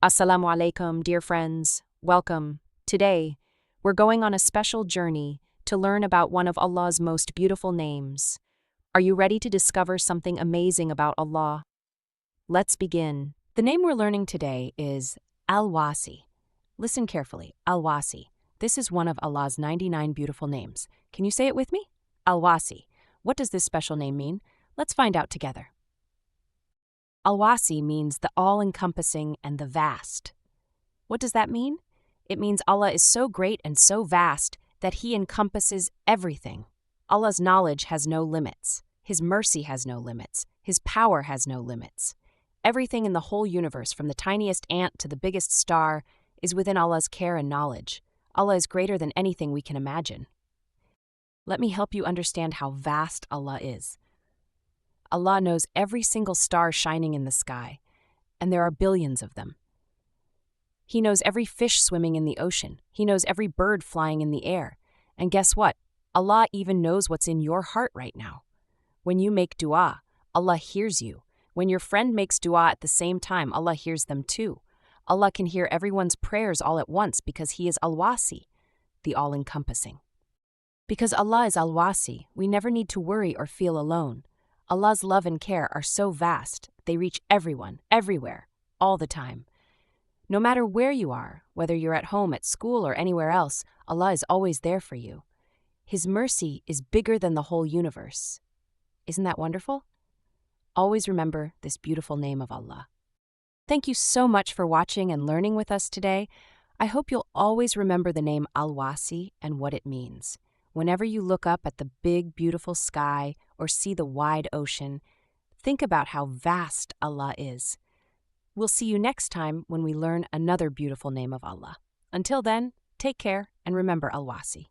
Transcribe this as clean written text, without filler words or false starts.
Assalamu alaikum, dear friends. Welcome. Today, we're going on a special journey to learn about one of Allah's most beautiful names. Are you ready to discover something amazing about Allah? Let's begin. The name we're learning today is Al-Waasi. Listen carefully, Al-Waasi. This is one of Allah's 99 beautiful names. Can you say it with me? Al-Waasi. What does this special name mean? Let's find out together. Al-Waasi means the all-encompassing and the vast. What does that mean? It means Allah is so great and so vast that He encompasses everything. Allah's knowledge has no limits. His mercy has no limits. His power has no limits. Everything in the whole universe, from the tiniest ant to the biggest star, is within Allah's care and knowledge. Allah is greater than anything we can imagine. Let me help you understand how vast Allah is. Allah knows every single star shining in the sky, and there are billions of them. He knows every fish swimming in the ocean. He knows every bird flying in the air. And guess what? Allah even knows what's in your heart right now. When you make dua, Allah hears you. When your friend makes dua at the same time, Allah hears them too. Allah can hear everyone's prayers all at once because He is Al-Waasi, the all-encompassing. Because Allah is Al-Waasi, we never need to worry or feel alone. Allah's love and care are so vast, they reach everyone, everywhere, all the time. No matter where you are, whether you're at home, at school, or anywhere else, Allah is always there for you. His mercy is bigger than the whole universe. Isn't that wonderful? Always remember this beautiful name of Allah. Thank you so much for watching and learning with us today. I hope you'll always remember the name Al-Waasi and what it means. Whenever you look up at the big, beautiful sky or see the wide ocean, think about how vast Allah is. We'll see you next time when we learn another beautiful name of Allah. Until then, take care and remember Al-Waasi.